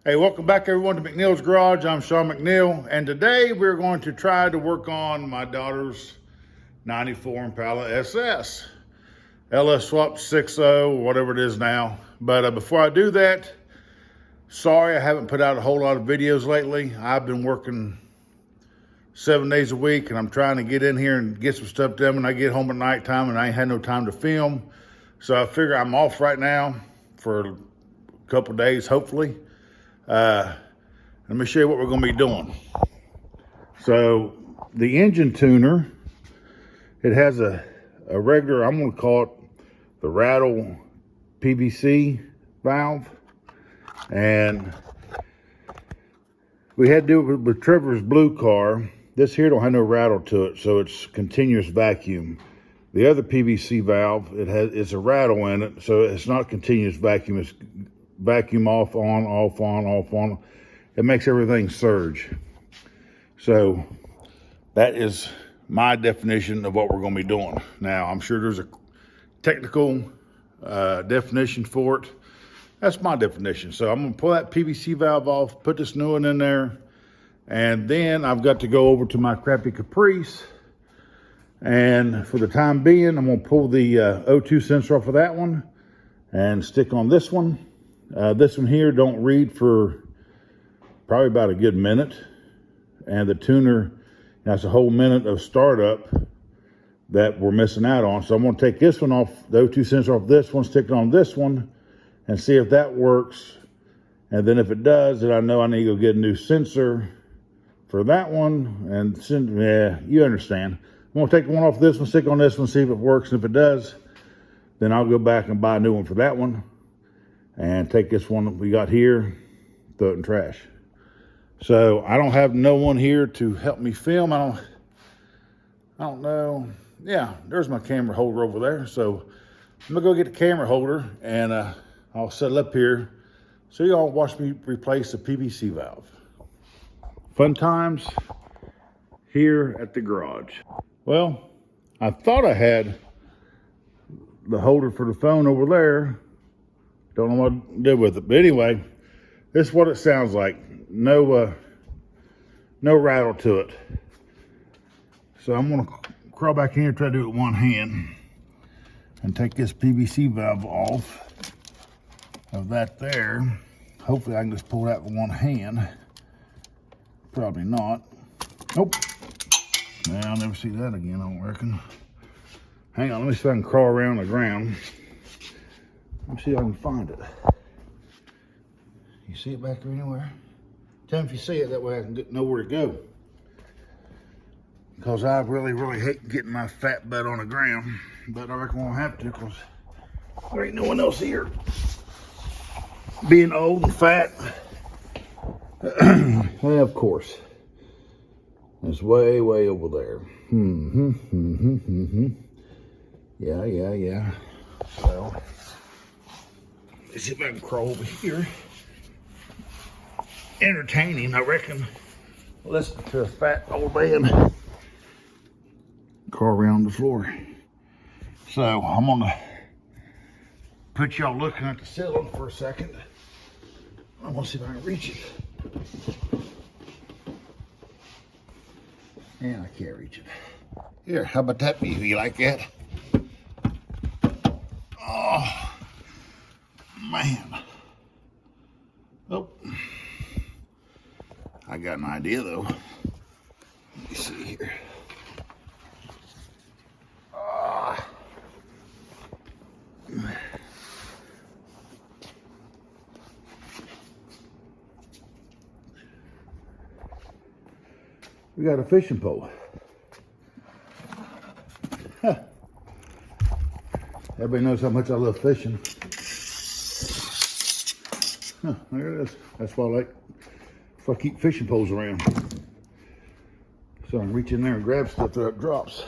Hey, welcome back everyone to McNeil's Garage. I'm Sean McNeil, and today we're going to try to work on my daughter's 94 Impala SS. LS Swap 6.0, whatever it is now. But before I do that, sorry I haven't put out a whole lot of videos lately. I've been working 7 days a week, and I'm trying to get in here and get some stuff done when I get home at nighttime, and I ain't had no time to film. So I figure I'm off right now for a couple days, hopefully. Let me show you what we're going to be doing. So the engine tuner, it has a regular, I'm going to call it the rattle PVC valve, and we had to do it with Trevor's blue car. This here don't have no rattle to it, so it's continuous vacuum. The other PVC valve, it's a rattle in it, so it's not continuous vacuum. It's vacuum off, on, off, on, off, on. It makes everything surge. So that is my definition of what we're going to be doing. Now, I'm sure there's a technical definition for it. That's my definition. So I'm going to pull that PVC valve off, put this new one in there, and then I've got to go over to my Crappy Caprice. And for the time being, I'm going to pull the O2 sensor off of that one and stick on this one. This one here don't read for probably about a good minute, and the tuner, that's a whole minute of startup that we're missing out on. So I'm going to take this one off, the O2 sensor off this one, stick it on this one, and see if that works. And then if it does, then I know I need to go get a new sensor for that one. And yeah, you understand. I'm going to take one off this one, stick on this one, see if it works. And if it does, then I'll go back and buy a new one for that one. And take this one that we got here, throw it in trash. So I don't have no one here to help me film. I don't know. Yeah, there's my camera holder over there. So I'm gonna go get the camera holder, and I'll set it up here so y'all watch me replace the PVC valve. Fun times here at the garage. Well, I thought I had the holder for the phone over there. Don't know what to do with it. But anyway, this is what it sounds like. No rattle to it. So I'm gonna crawl back in here and try to do it with one hand and take this PVC valve off of that there. Hopefully I can just pull that with one hand. Probably not. Nope. Nah, I'll never see that again, I don't reckon. Hang on, let me see if I can crawl around the ground. Let me see if I can find it. You see it back there anywhere? Tell me if you see it, that way I can know where to go. Because I really hate getting my fat butt on the ground. But I reckon I won't have to, because there ain't no one else here. Being old and fat. Well, of course. It's way over there. Yeah. Well, let's see if I can crawl over here. Entertaining, I reckon. Listen to a fat old man crawl around the floor. So I'm gonna put y'all looking at the ceiling for a second. I'm gonna see if I can reach it. And I can't reach it. Here, how about that view? You like that? Oh, man. Oh, I got an idea though. Let me see here. We got a fishing pole. Huh. Everybody knows how much I love fishing. Huh, there it is. That's why I keep fishing poles around. So I can reach in there and grab stuff that it drops.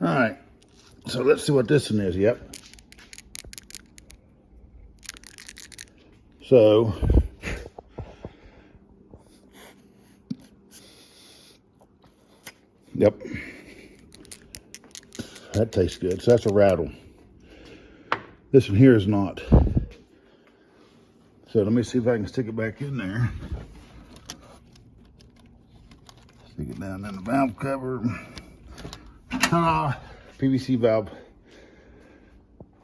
All right, so let's see what this one is. Yep. So yep, that tastes good. So that's a rattle. This one here is not. So let me see if I can stick it back in there. Stick it down in the valve cover. Ta-da! PVC valve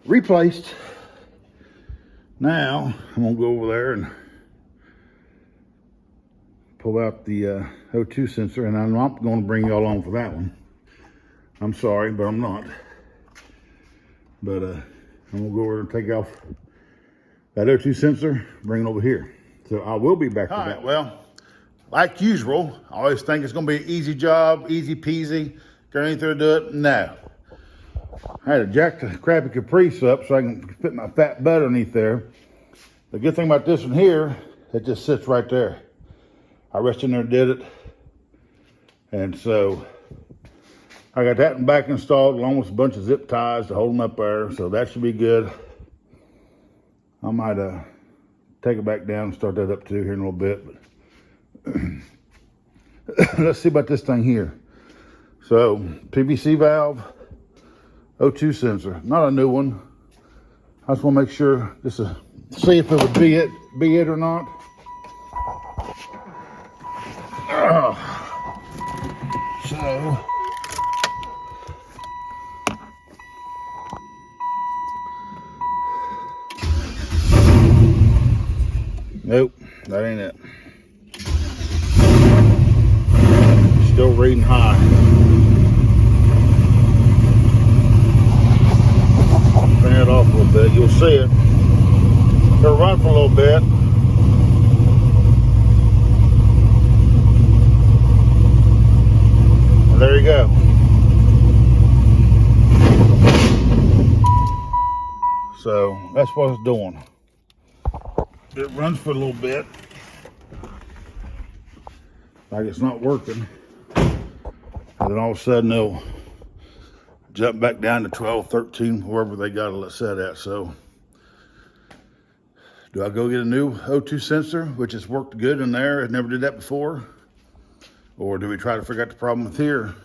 replaced. Now I'm gonna go over there and pull out the O2 sensor, and I'm not gonna bring y'all along for that one. I'm sorry, but I'm not. But I'm gonna go over and take off that O2 sensor, bring it over here. So I will be back for that. Well, like usual, I always think it's gonna be an easy job, easy peasy, go in there and do it. No. I had to jack the Crappy Caprice up so I can fit my fat butt underneath there. The good thing about this one here, it just sits right there. I rushed in there and did it. And so I got that one back installed along with a bunch of zip ties to hold them up there. So that should be good. I might take it back down and start that up too here in a little bit. But let's see about this thing here. So PVC valve, O2 sensor, not a new one. I just want to make sure, just to see if it would be it or not. So nope, that ain't it. Still reading high. Turn it off a little bit, you'll see it. It'll run for a little bit. And there you go. So that's what it's doing. It runs for a little bit, like it's not working, and then all of a sudden they'll jump back down to 12, 13, wherever they got it set at. So do I go get a new O2 sensor, which has worked good in there? I never did that before. Or do we try to figure out the problem with here?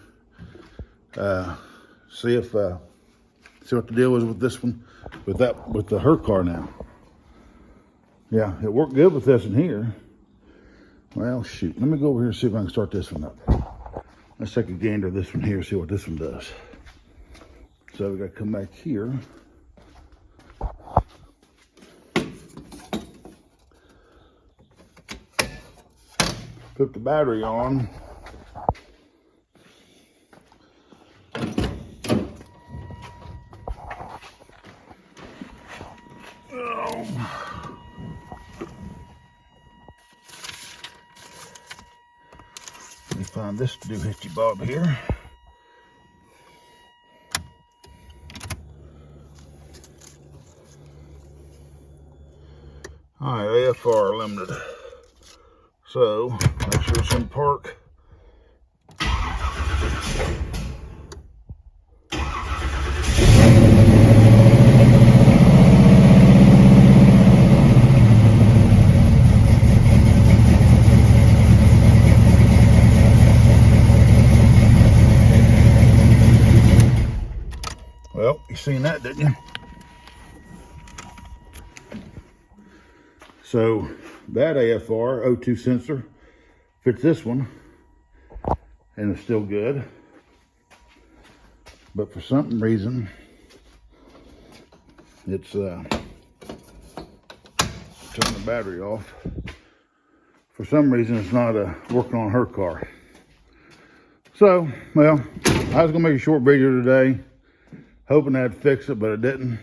See what the deal is with this one, with her car now. Yeah, it worked good with this in here. Well, shoot, let me go over here and see if I can start this one up. Let's take a gander of this one here, see what this one does. So we gotta come back here. Put the battery on. Let me find this doohickey bob here. All right, AFR limited. So make sure it's in park. Well, you seen that, didn't you? So that AFR O2 sensor fits this one, and it's still good. But for some reason, it's turn the battery off. For some reason, it's not working on her car. So, well, I was gonna make a short video today, hoping I'd fix it, but it didn't.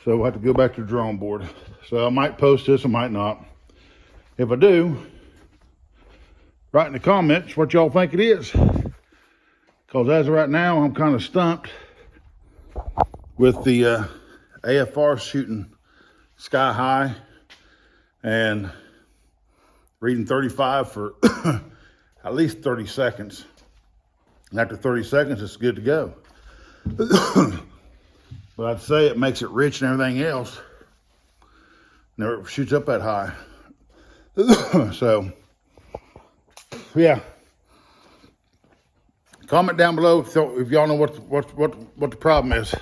So we'll have to go back to the drawing board. So I might post this, I might not. If I do, write in the comments what y'all think it is. Because as of right now, I'm kind of stumped with the AFR shooting sky high and reading 35 for at least 30 seconds. And after 30 seconds, it's good to go. But I'd say it makes it rich and everything else. Never shoots up that high. So, yeah. Comment down below if y'all know what the problem is.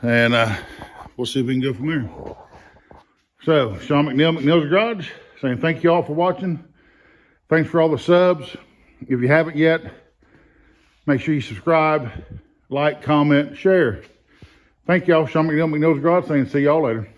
And we'll see if we can go from there. So, Sean McNeil, McNeil's Garage, saying thank you all for watching. Thanks for all the subs. If you haven't yet, make sure you subscribe, like, comment, share. Thank y'all. Sean McNeil, McNeil's Garage, saying see y'all later.